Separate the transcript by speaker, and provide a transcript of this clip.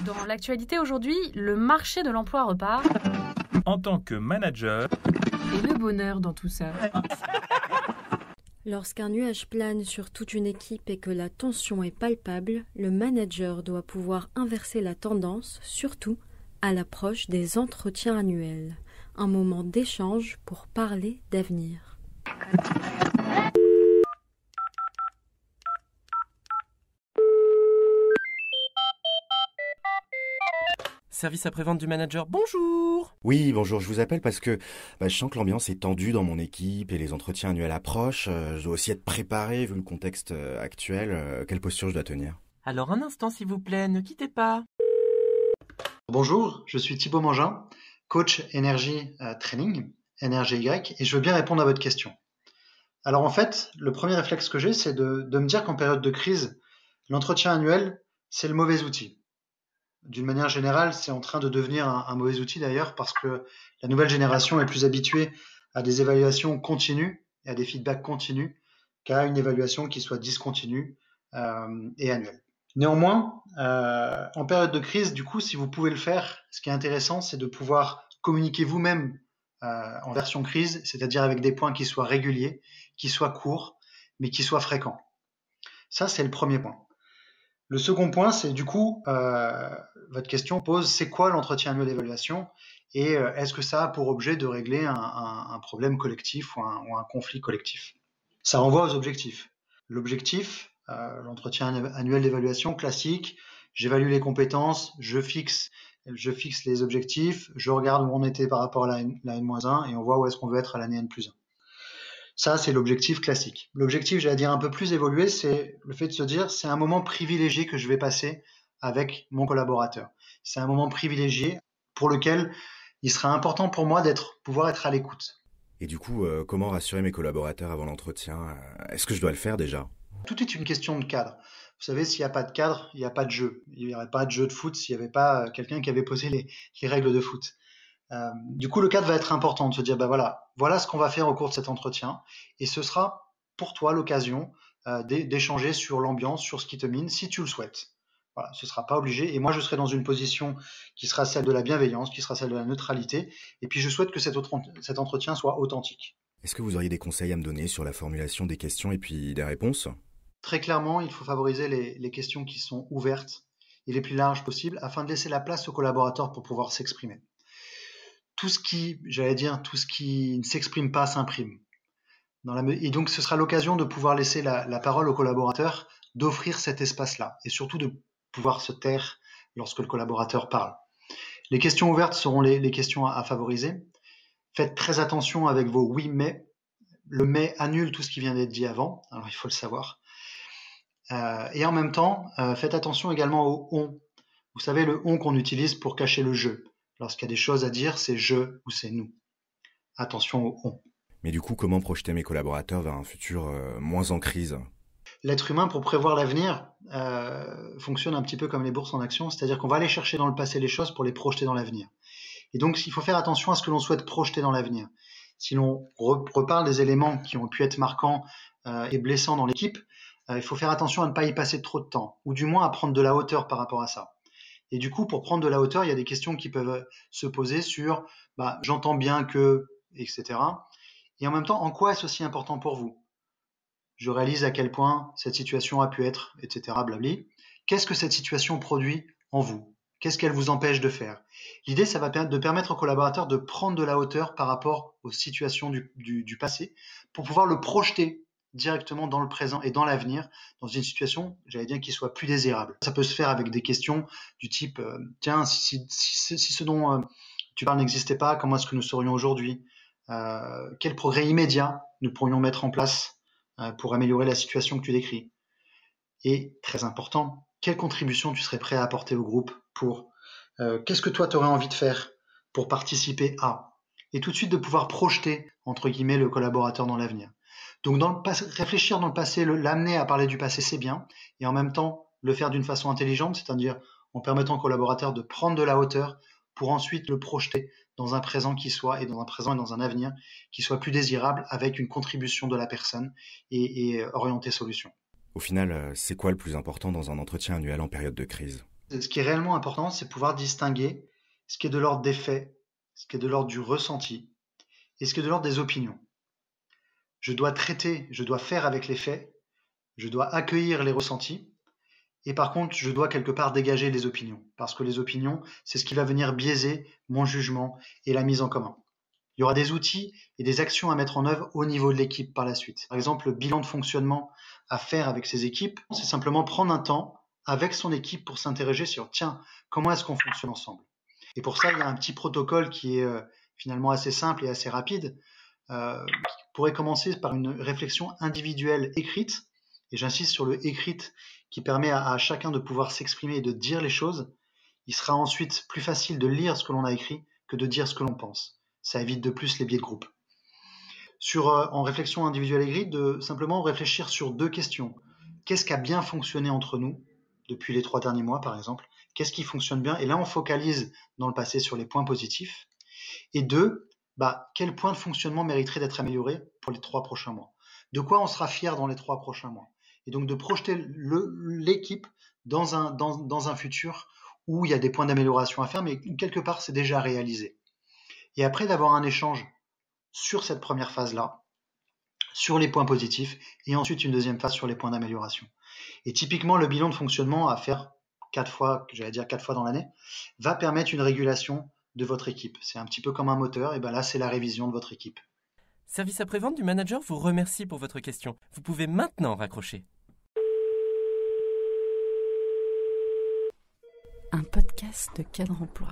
Speaker 1: Dans l'actualité aujourd'hui, le marché de l'emploi repart.
Speaker 2: En tant que manager,
Speaker 1: Et le bonheur dans tout ça.
Speaker 3: Lorsqu'un nuage plane sur toute une équipe et que la tension est palpable, le manager doit pouvoir inverser la tendance, surtout à l'approche des entretiens annuels. Un moment d'échange pour parler d'avenir.
Speaker 4: Service après-vente du manager, bonjour!
Speaker 5: Oui, bonjour, je vous appelle parce que je sens que l'ambiance est tendue dans mon équipe et les entretiens annuels approchent. Je dois aussi être préparé vu le contexte actuel. Quelle posture je dois tenir?
Speaker 4: Alors un instant s'il vous plaît, ne quittez pas.
Speaker 6: Bonjour, je suis Thibaut Mangin, coach énergie training, NRGY, et je veux bien répondre à votre question. Alors en fait, le premier réflexe que j'ai, c'est de me dire qu'en période de crise, l'entretien annuel, c'est le mauvais outil. D'une manière générale, c'est en train de devenir un mauvais outil d'ailleurs parce que la nouvelle génération est plus habituée à des évaluations continues et à des feedbacks continus qu'à une évaluation qui soit discontinue et annuelle. Néanmoins, en période de crise, du coup, si vous pouvez le faire, ce qui est intéressant, c'est de pouvoir communiquer vous-même en version crise, c'est-à-dire avec des points qui soient réguliers, qui soient courts, mais qui soient fréquents. Ça, c'est le premier point. Le second point, c'est du coup, votre question pose, c'est quoi l'entretien annuel d'évaluation et est-ce que ça a pour objet de régler un problème collectif ou un conflit collectif? Ça renvoie aux objectifs. L'objectif, l'entretien annuel d'évaluation classique, j'évalue les compétences, je fixe les objectifs, je regarde où on était par rapport à la N-1 et on voit où est-ce qu'on veut être à l'année N+1. Ça, c'est l'objectif classique. L'objectif, j'allais dire un peu plus évolué, c'est le fait de se dire, c'est un moment privilégié que je vais passer avec mon collaborateur. C'est un moment privilégié pour lequel il sera important pour moi pouvoir être à l'écoute.
Speaker 5: Et du coup, comment rassurer mes collaborateurs avant l'entretien? Est-ce que je dois le faire déjà?
Speaker 6: Tout est une question de cadre. Vous savez, s'il n'y a pas de cadre, il n'y a pas de jeu. Il n'y aurait pas de jeu de foot s'il n'y avait pas quelqu'un qui avait posé les règles de foot. Du coup, le cadre va être important de se dire, voilà ce qu'on va faire au cours de cet entretien, et ce sera pour toi l'occasion d'échanger sur l'ambiance, sur ce qui te mine, si tu le souhaites. Voilà, ce sera pas obligé, et moi je serai dans une position qui sera celle de la bienveillance, qui sera celle de la neutralité, et puis je souhaite que cet entretien soit authentique.
Speaker 5: Est-ce que vous auriez des conseils à me donner sur la formulation des questions et puis des réponses?
Speaker 6: Très clairement, il faut favoriser les questions qui sont ouvertes et les plus larges possibles, afin de laisser la place aux collaborateurs pour pouvoir s'exprimer. Tout ce qui ne s'exprime pas s'imprime. Et donc, ce sera l'occasion de pouvoir laisser la parole aux collaborateurs, d'offrir cet espace-là, et surtout de pouvoir se taire lorsque le collaborateur parle. Les questions ouvertes seront les questions à favoriser. Faites très attention avec vos oui mais. Le mais annule tout ce qui vient d'être dit avant, alors il faut le savoir. Et en même temps, faites attention également au on. Vous savez, le on qu'on utilise pour cacher le je. Lorsqu'il y a des choses à dire, c'est je ou c'est nous. Attention au on.
Speaker 5: Mais du coup, comment projeter mes collaborateurs vers un futur moins en crise?
Speaker 6: L'être humain, pour prévoir l'avenir, fonctionne un petit peu comme les bourses en action, c'est-à-dire qu'on va aller chercher dans le passé les choses pour les projeter dans l'avenir. Et donc, il faut faire attention à ce que l'on souhaite projeter dans l'avenir. Si l'on reparle des éléments qui ont pu être marquants et blessants dans l'équipe, il faut faire attention à ne pas y passer trop de temps, ou du moins à prendre de la hauteur par rapport à ça. Et du coup, pour prendre de la hauteur, il y a des questions qui peuvent se poser sur j'entends bien que, etc. Et en même temps, en quoi est-ce aussi important pour vous? Je réalise à quel point cette situation a pu être, etc. blabli. Qu'est-ce que cette situation produit en vous? Qu'est-ce qu'elle vous empêche de faire? L'idée, ça va de permettre aux collaborateurs de prendre de la hauteur par rapport aux situations du passé pour pouvoir le projeter directement dans le présent et dans l'avenir, dans une situation, j'allais dire, qui soit plus désirable. Ça peut se faire avec des questions du type tiens, si ce dont tu parles n'existait pas, comment est-ce que nous serions aujourd'hui? Quel progrès immédiat nous pourrions mettre en place pour améliorer la situation que tu décris? Et très important, quelle contribution tu serais prêt à apporter au groupe pour qu'est-ce que toi tu aurais envie de faire pour participer à? Et tout de suite de pouvoir projeter entre guillemets le collaborateur dans l'avenir. Donc réfléchir dans le passé, l'amener à parler du passé, c'est bien, et en même temps le faire d'une façon intelligente, c'est-à-dire en permettant au collaborateur de prendre de la hauteur pour ensuite le projeter dans un présent et dans un avenir qui soit plus désirable avec une contribution de la personne et orienté solution.
Speaker 5: Au final, c'est quoi le plus important dans un entretien annuel en période de crise?
Speaker 6: Ce qui est réellement important, c'est pouvoir distinguer ce qui est de l'ordre des faits, ce qui est de l'ordre du ressenti et ce qui est de l'ordre des opinions. Je dois faire avec les faits, je dois accueillir les ressentis, et par contre, je dois quelque part dégager les opinions, parce que les opinions, c'est ce qui va venir biaiser mon jugement et la mise en commun. Il y aura des outils et des actions à mettre en œuvre au niveau de l'équipe par la suite. Par exemple, le bilan de fonctionnement à faire avec ses équipes, c'est simplement prendre un temps avec son équipe pour s'interroger sur, tiens, comment est-ce qu'on fonctionne ensemble? Et pour ça, il y a un petit protocole qui est finalement assez simple et assez rapide, qui pourrait commencer par une réflexion individuelle écrite, et j'insiste sur le écrite qui permet à chacun de pouvoir s'exprimer et de dire les choses. Il sera ensuite plus facile de lire ce que l'on a écrit que de dire ce que l'on pense. Ça évite de plus les biais de groupe. En réflexion individuelle écrite, de simplement réfléchir sur 2 questions. Qu'est-ce qui a bien fonctionné entre nous depuis les 3 derniers mois, par exemple? Qu'est-ce qui fonctionne bien? Et là, on focalise dans le passé sur les points positifs. Et 2, quel point de fonctionnement mériterait d'être amélioré pour les 3 prochains mois? De quoi on sera fier dans les 3 prochains mois? Et donc de projeter l'équipe dans un futur où il y a des points d'amélioration à faire, mais quelque part c'est déjà réalisé. Et après d'avoir un échange sur cette première phase-là, sur les points positifs, et ensuite une deuxième phase sur les points d'amélioration. Et typiquement, le bilan de fonctionnement à faire 4 fois dans l'année, va permettre une régulation de votre équipe. C'est un petit peu comme un moteur, et là c'est la révision de votre équipe.
Speaker 4: Service après-vente du manager vous remercie pour votre question. Vous pouvez maintenant raccrocher.
Speaker 7: Un podcast de Cadre Emploi.